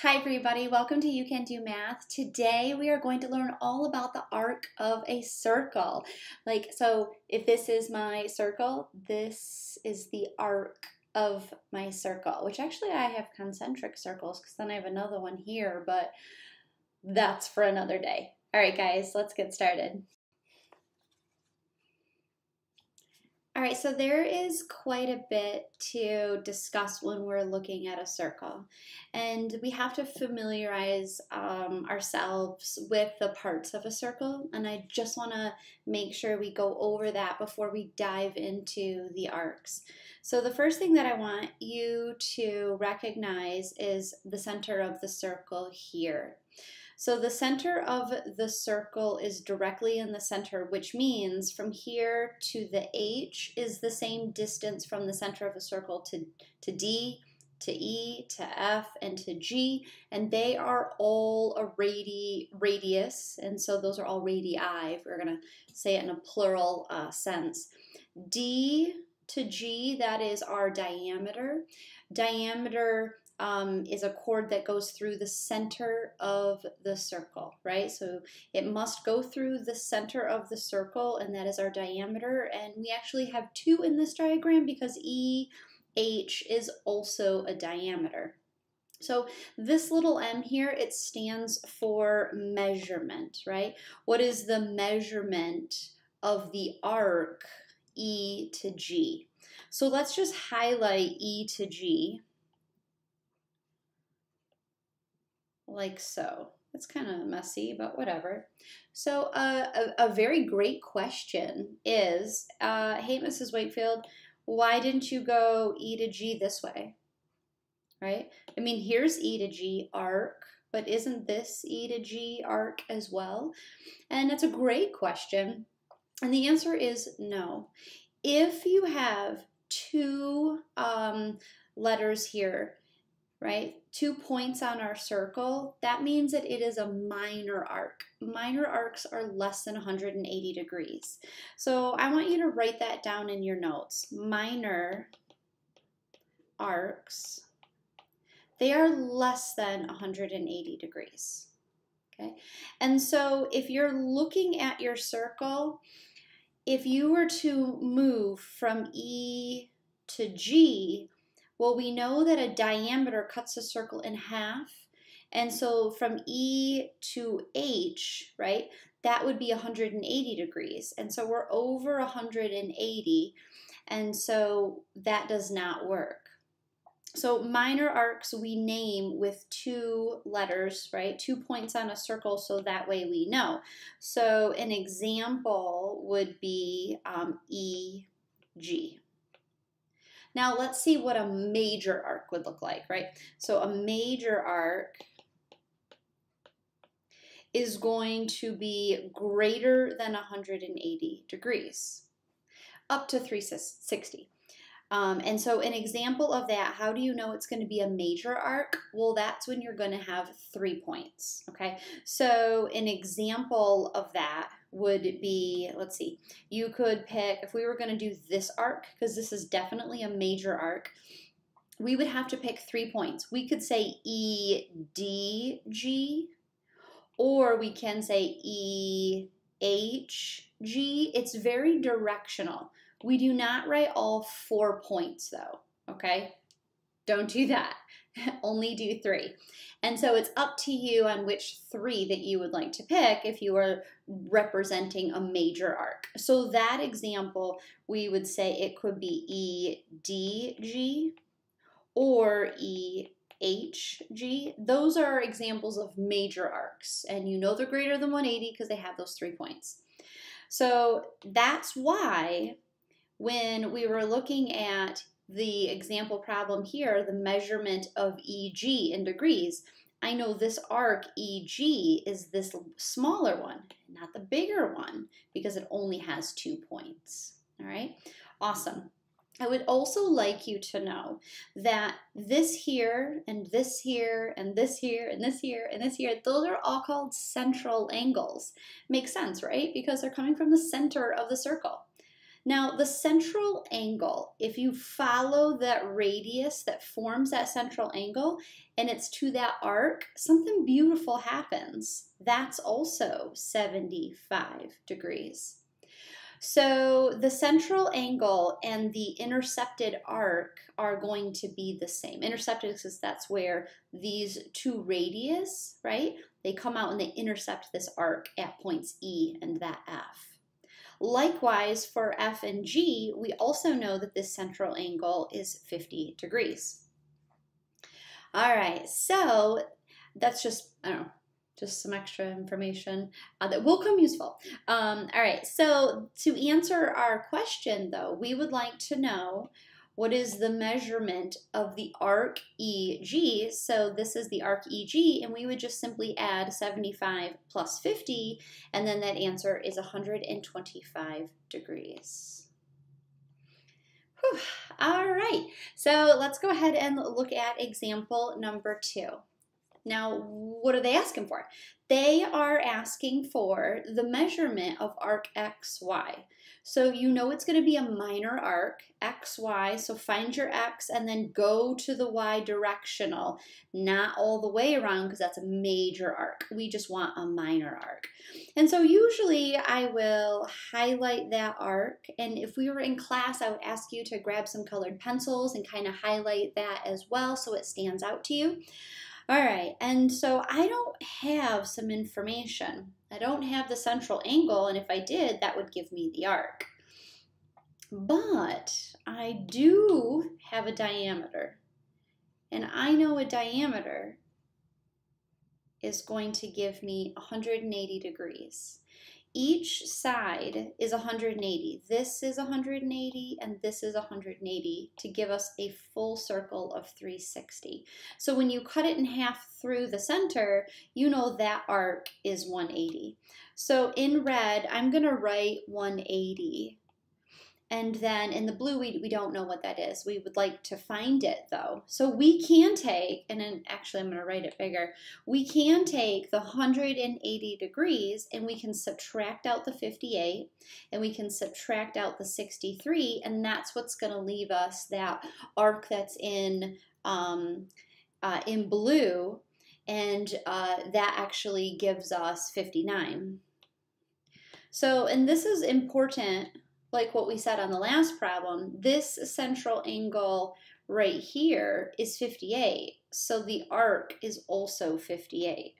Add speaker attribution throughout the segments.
Speaker 1: Hi everybody, welcome to You Can Do Math. Today we are going to learn all about the arc of a circle. So if this is my circle, this is the arc of my circle, which actually I have concentric circles because then I have another one here, but that's for another day. All right guys, let's get started. All right, so there is quite a bit to discuss when we're looking at a circle. And we have to familiarize ourselves with the parts of a circle. And I just want to make sure we go over that before we dive into the arcs. So the first thing that I want you to recognize is the center of the circle here. So the center of the circle is directly in the center, which means from here to the H is the same distance from the center of a circle to D, to E, to F, and to G, and they are all a radius, and so those are all radii, if we're going to say it in a plural sense. D to G, that is our diameter. Diameter is a chord that goes through the center of the circle, right? So it must go through the center of the circle, and that is our diameter. And we actually have two in this diagram because EH is also a diameter. So this little m here, it stands for measurement, right? What is the measurement of the arc E to G? So let's just highlight E to G. Like so. It's kind of messy, but whatever. So a very great question is, hey, Mrs. Wakefield, why didn't you go E to G this way, right? I mean, here's E to G arc, but isn't this E to G arc as well? And it's a great question. And the answer is no. If you have two letters here, right? 2 points on our circle, that means that it is a minor arc. Minor arcs are less than 180 degrees. So I want you to write that down in your notes. Minor arcs, they are less than 180 degrees. Okay? And so if you're looking at your circle, if you were to move from E to G, well, we know that a diameter cuts a circle in half. And so from E to H, right, that would be 180 degrees. And so we're over 180. And so that does not work. So minor arcs we name with two letters, right? 2 points on a circle, so that way we know. So an example would be EG. Now let's see what a major arc would look like, right? So a major arc is going to be greater than 180 degrees, up to 360. And so an example of that, how do you know it's going to be a major arc? Well, that's when you're going to have 3 points, okay? So an example of that would be, let's see, you could pick, if we were going to do this arc, because this is definitely a major arc, we would have to pick 3 points. We could say EDG, or we can say EHG. It's very directional. We do not write all 4 points though, okay? Don't do that. Only do 3. And so it's up to you on which 3 that you would like to pick if you are representing a major arc. So that example, we would say it could be EDG or EHG. Those are examples of major arcs, and you know they're greater than 180 because they have those 3 points. So that's why when we were looking at the example problem here, the measurement of EG in degrees, I know this arc EG is this smaller one, not the bigger one, because it only has 2 points. All right, awesome. I would also like you to know that this here, and this here, and this here, and this here, and this here, those are all called central angles. Makes sense, right? Because they're coming from the center of the circle. Now, the central angle, if you follow that radius that forms that central angle and it's to that arc, something beautiful happens. That's also 75 degrees. So the central angle and the intercepted arc are going to be the same. Intercepted because that's where these two radius, right? They come out and they intercept this arc at points E and that F. Likewise, for F and G, we also know that this central angle is 50 degrees. All right, so that's just, I don't know, just some extra information that will come useful. All right, so to answer our question, though, we would like to know what is the measurement of the arc EG. So this is the arc EG, and we would just simply add 75 plus 50, and then that answer is 125 degrees. Whew. All right, so let's go ahead and look at example number 2. Now, what are they asking for? They are asking for the measurement of arc XY. So you know it's going to be a minor arc, XY, so find your X and then go to the Y directional, not all the way around because that's a major arc. We just want a minor arc. And so usually I will highlight that arc, and if we were in class, I would ask you to grab some colored pencils and kind of highlight that as well so it stands out to you. All right, and so I don't have some information. I don't have the central angle, and if I did, that would give me the arc. But I do have a diameter, and I know a diameter is going to give me 180 degrees. Each side is 180. This is 180 and this is 180 to give us a full circle of 360. So when you cut it in half through the center, you know that arc is 180. So in red, I'm going to write 180. And then in the blue, we don't know what that is. We would like to find it, though. So we can take, and then actually I'm going to write it bigger, we can take the 180 degrees and we can subtract out the 58 and we can subtract out the 63, and that's what's going to leave us that arc that's in blue, and that actually gives us 59. So, and this is important. Like what we said on the last problem, this central angle right here is 58, so the arc is also 58.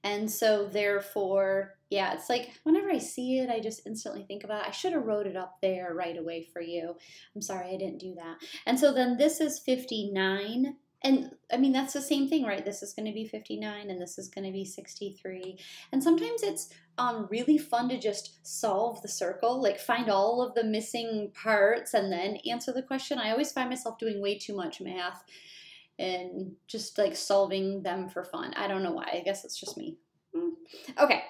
Speaker 1: And so therefore, yeah, it's like whenever I see it, I just instantly think about it. I should have wrote it up there right away for you. I'm sorry I didn't do that. And so then this is 59. And I mean, that's the same thing, right? This is going to be 59 and this is going to be 63. And sometimes it's really fun to just solve the circle, like find all of the missing parts and then answer the question. I always find myself doing way too much math and just like solving them for fun. I don't know why. I guess it's just me. Okay,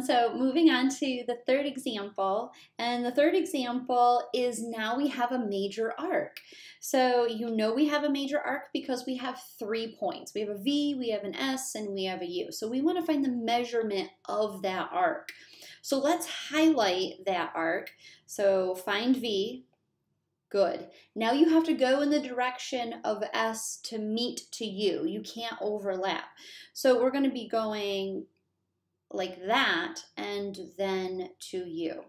Speaker 1: so moving on to the third example, and the third example is now we have a major arc. So you know we have a major arc because we have 3 points. We have a V, we have an S, and we have a U. So we want to find the measurement of that arc. So let's highlight that arc. So find V. Good. Now you have to go in the direction of S to meet to U. You can't overlap. So we're going to be going like that and then to U. Does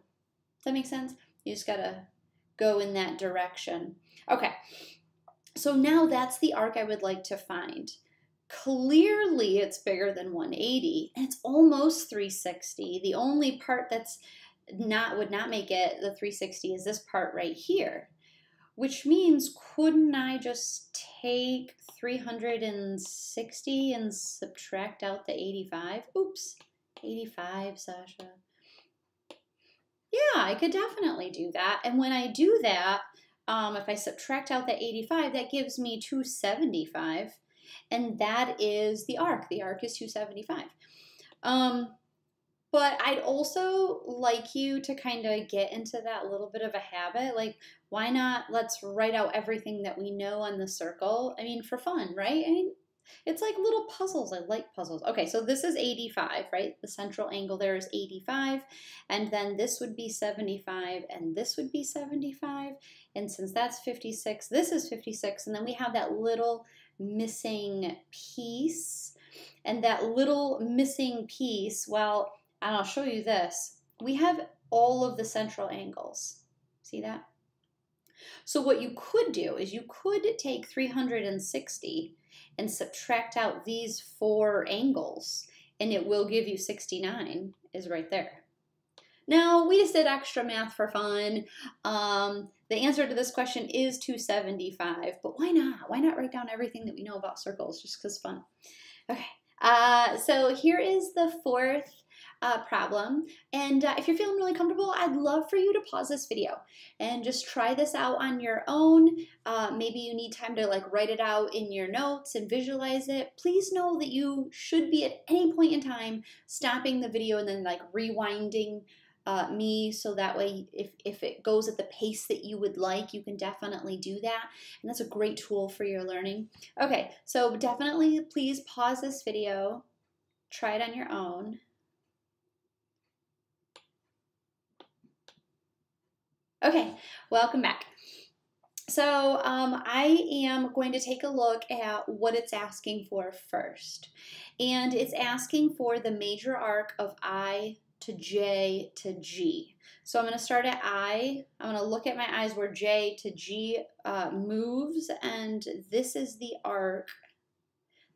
Speaker 1: that make sense? You just got to go in that direction. Okay. So now that's the arc I would like to find. Clearly it's bigger than 180 and it's almost 360. The only part that's would not make it the 360 is this part right here. Which means, couldn't I just take 360 and subtract out the 85? Oops, 85, Sasha. Yeah, I could definitely do that. And when I do that, if I subtract out the 85, that gives me 275. And that is the arc. The arc is 275. But I'd also like you to kind of get into that little bit of a habit. Like, why not let's write out everything that we know on the circle? I mean, for fun, right? I mean, It's like little puzzles. I like puzzles. Okay, so this is 85, right? The central angle there is 85, and then this would be 75, and this would be 75, and since that's 56, this is 56, and then we have that little missing piece, and that little missing piece, well, and I'll show you this. We have all of the central angles. See that? So what you could do is you could take 360 and subtract out these 4 angles, and it will give you 69 is right there. Now, we just did extra math for fun. The answer to this question is 275, but why not? Why not write down everything that we know about circles just because fun? Okay, so here is the 4th problem, and if you're feeling really comfortable, I'd love for you to pause this video and just try this out on your own. Maybe you need time to like write it out in your notes and visualize it. Please know that you should be at any point in time stopping the video and then like rewinding me, so that way if it goes at the pace that you would like, you can definitely do that, and that's a great tool for your learning. Okay, so definitely please pause this video, try it on your own. Okay, welcome back. So I am going to take a look at what it's asking for first. And it's asking for the major arc of I to J to G. So I'm going to start at I. I'm going to look at my eyes where J to G moves, and this is the arc,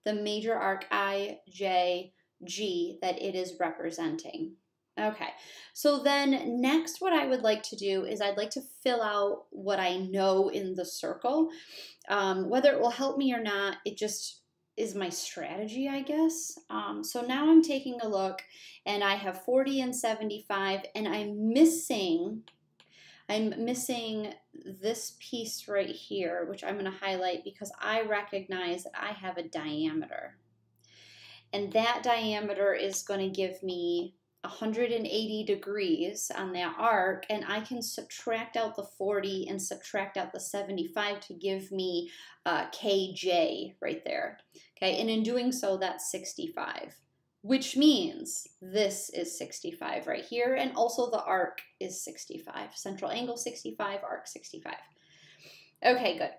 Speaker 1: the major arc I, J, G that it is representing. Okay, so then next what I would like to do is I'd like to fill out what I know in the circle. Whether it will help me or not, it just is my strategy, I guess. So now I'm taking a look, and I have 40 and 75, and I'm missing this piece right here, which I'm going to highlight because I recognize that I have a diameter. And that diameter is going to give me 180 degrees on that arc, and I can subtract out the 40 and subtract out the 75 to give me KJ right there. Okay, and in doing so, that's 65, which means this is 65 right here, and also the arc is 65. Central angle 65, arc 65. Okay, good.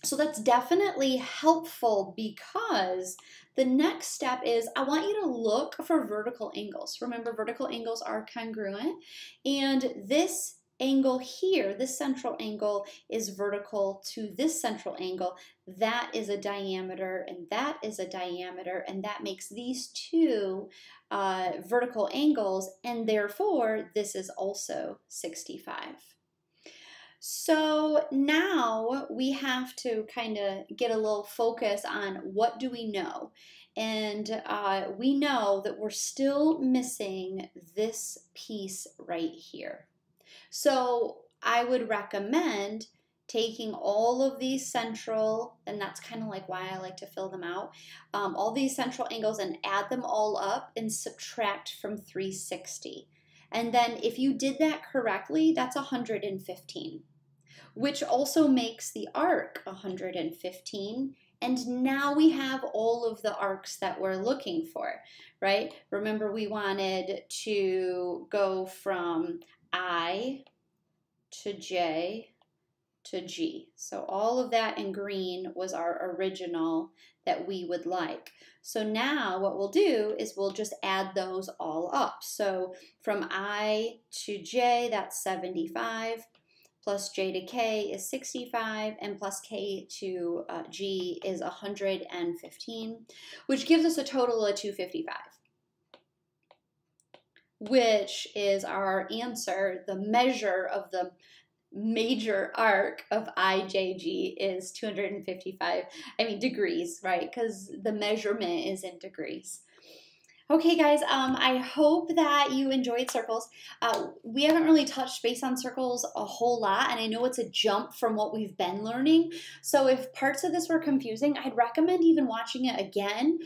Speaker 1: So that's definitely helpful because the next step is I want you to look for vertical angles. Remember, vertical angles are congruent, and this angle here, this central angle, is vertical to this central angle. That is a diameter, and that is a diameter, and that makes these two vertical angles, and therefore this is also 65. So now we have to kind of get a little focus on what do we know. And we know that we're still missing this piece right here. So I would recommend taking all of these central, and that's kind of like why I like to fill them out, all these central angles and add them all up and subtract from 360. And then if you did that correctly, that's 115, which also makes the arc 115. And now we have all of the arcs that we're looking for, right? Remember, we wanted to go from I to J to G. So all of that in green was our original that we would like. So now what we'll do is we'll just add those all up. So from I to J, that's 75, plus J to K is 65, and plus K to G is 115, which gives us a total of 255, which is our answer. The measure of the major arc of IJG is 255, degrees, right? Because the measurement is in degrees. Okay, guys, I hope that you enjoyed circles. We haven't really touched base on circles a whole lot, and I know it's a jump from what we've been learning. So if parts of this were confusing, I'd recommend even watching it again.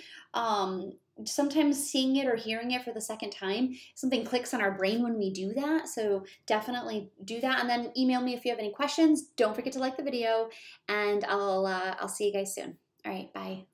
Speaker 1: Sometimes seeing it or hearing it for the second time, something clicks on our brain when we do that. So definitely do that, and then email me if you have any questions. Don't forget to like the video, and I'll see you guys soon. All right, bye.